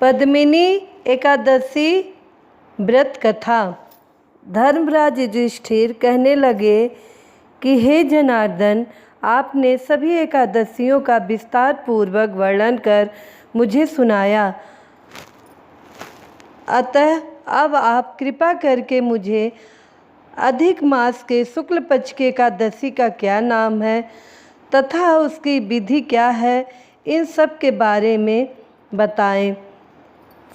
पद्मिनी एकादशी व्रत कथा। धर्मराज युधिष्ठिर कहने लगे कि हे जनार्दन, आपने सभी एकादशियों का विस्तार पूर्वक वर्णन कर मुझे सुनाया, अतः अब आप कृपा करके मुझे अधिक मास के शुक्ल पक्ष की एकादशी का क्या नाम है तथा उसकी विधि क्या है, इन सब के बारे में बताएं।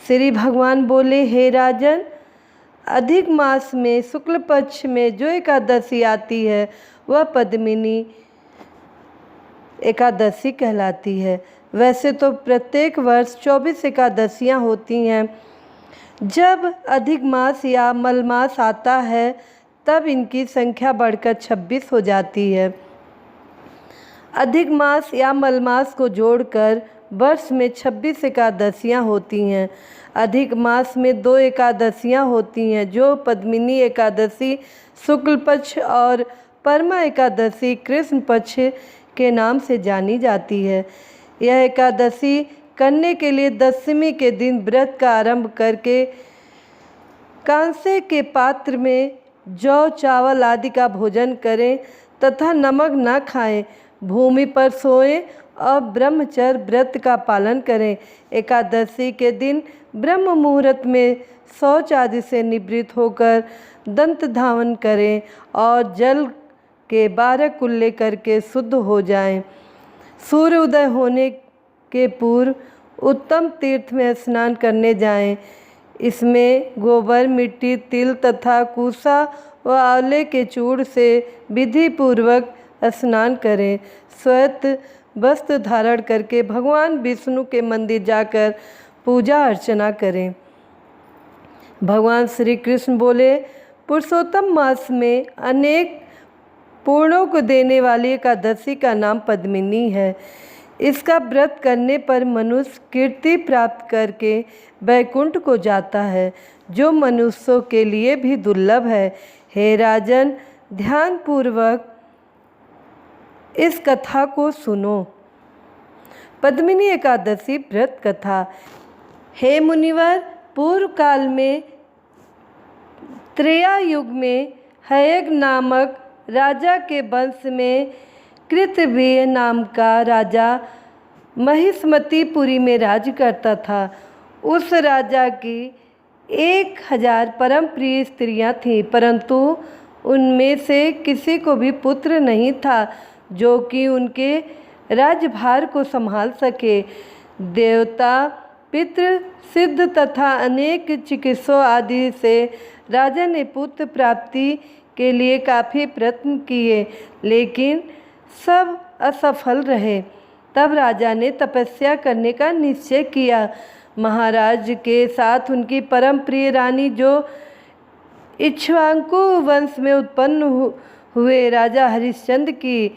श्री भगवान बोले, हे राजन, अधिक मास में शुक्ल पक्ष में जो एकादशी आती है वह पद्मिनी एकादशी कहलाती है। वैसे तो प्रत्येक वर्ष 24 एकादशियाँ होती हैं। जब अधिक मास या मलमास आता है तब इनकी संख्या बढ़कर 26 हो जाती है। अधिक मास या मलमास को जोड़कर वर्ष में 26 एकादशियाँ होती हैं। अधिक मास में 2 एकादशियाँ होती हैं जो पद्मिनी एकादशी शुक्ल पक्ष और परमा एकादशी कृष्ण पक्ष के नाम से जानी जाती है। यह एकादशी करने के लिए दशमी के दिन व्रत का आरंभ करके कांसे के पात्र में जौ चावल आदि का भोजन करें तथा नमक न खाएं, भूमि पर सोएं और ब्रह्मचर्य व्रत का पालन करें। एकादशी के दिन ब्रह्म मुहूर्त में शौच आदि से निवृत्त होकर दंत धावन करें और जल के 12 कुल्ले करके शुद्ध हो जाएं। सूर्य उदय होने के पूर्व उत्तम तीर्थ में स्नान करने जाएं। इसमें गोबर, मिट्टी, तिल तथा कुसा व आंवले के चूर्ण से विधि पूर्वक स्नान करें। श्वेत वस्त्र धारण करके भगवान विष्णु के मंदिर जाकर पूजा अर्चना करें। भगवान श्री कृष्ण बोले, पुरुषोत्तम मास में अनेक पूर्णों को देने वाली एकादशी का नाम पद्मिनी है। इसका व्रत करने पर मनुष्य कीर्ति प्राप्त करके वैकुंठ को जाता है, जो मनुष्यों के लिए भी दुर्लभ है। हे राजन, ध्यान पूर्वक इस कथा को सुनो। पद्मिनी एकादशी व्रत कथा। हे मुनिवर, पूर्व काल में त्रेता युग में हयग नामक राजा के वंश में कृतव्य नाम का राजा महिष्मतीपुरी में राज करता था। उस राजा की 1000 परम प्रिय स्त्रियां थीं, परंतु उनमें से किसी को भी पुत्र नहीं था जो कि उनके राज्यभार को संभाल सके। देवता, पितृ, सिद्ध तथा अनेक चिकित्सकों आदि से राजा ने पुत्र प्राप्ति के लिए काफ़ी प्रयत्न किए, लेकिन सब असफल रहे। तब राजा ने तपस्या करने का निश्चय किया। महाराज के साथ उनकी परम प्रिय रानी, जो इक्ष्वाकु वंश में उत्पन्न हुए राजा हरिश्चंद्र की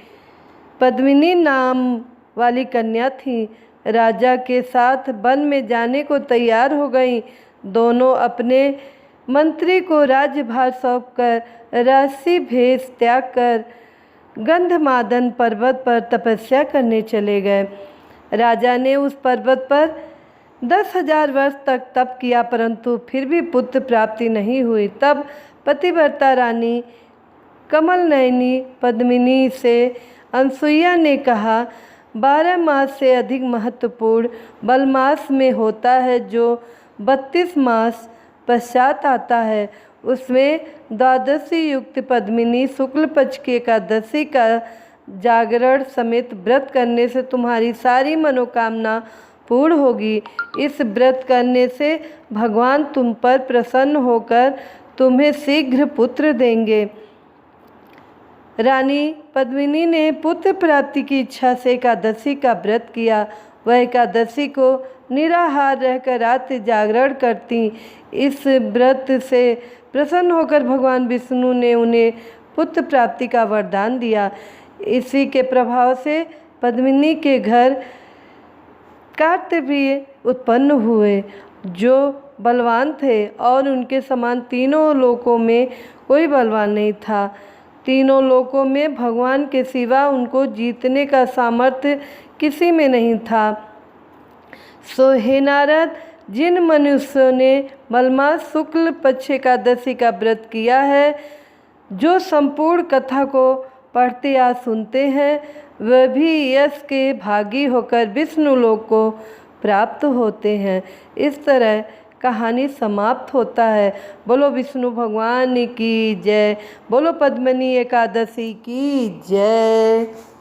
पद्मिनी नाम वाली कन्या थी, राजा के साथ वन में जाने को तैयार हो गईं। दोनों अपने मंत्री को राज्यभार सौंपकर राशि भेष त्याग कर गंधमादन पर्वत पर तपस्या करने चले गए। राजा ने उस पर्वत पर 10,000 वर्ष तक तप किया, परंतु फिर भी पुत्र प्राप्ति नहीं हुई। तब पतिव्रता रानी कमल नयनी पद्मिनी से अनसुईया ने कहा, 12 मास से अधिक महत्वपूर्ण बलमास में होता है, जो 32 मास पश्चात आता है। उसमें द्वादशी युक्त पद्मिनी शुक्ल पक्ष की एकादशी का जागरण समेत व्रत करने से तुम्हारी सारी मनोकामना पूर्ण होगी। इस व्रत करने से भगवान तुम पर प्रसन्न होकर तुम्हें शीघ्र पुत्र देंगे। रानी पद्मिनी ने पुत्र प्राप्ति की इच्छा से एकादशी का व्रत किया। वह एकादशी को निराहार रहकर रात्रि जागरण करती। इस व्रत से प्रसन्न होकर भगवान विष्णु ने उन्हें पुत्र प्राप्ति का वरदान दिया। इसी के प्रभाव से पद्मिनी के घर कार्तवीर्य उत्पन्न हुए, जो बलवान थे और उनके समान तीनों लोकों में कोई बलवान नहीं था। तीनों लोकों में भगवान के सिवा उनको जीतने का सामर्थ्य किसी में नहीं था। सो हे नारद, जिन मनुष्यों ने मलमास शुक्ल पक्ष एकादशी का व्रत किया है, जो संपूर्ण कथा को पढ़ते या सुनते हैं, वह भी यश के भागी होकर विष्णु लोक को प्राप्त होते हैं। इस तरह कहानी समाप्त होता है। बोलो विष्णु भगवान की जय, बोलो पद्मिनी एकादशी की जय।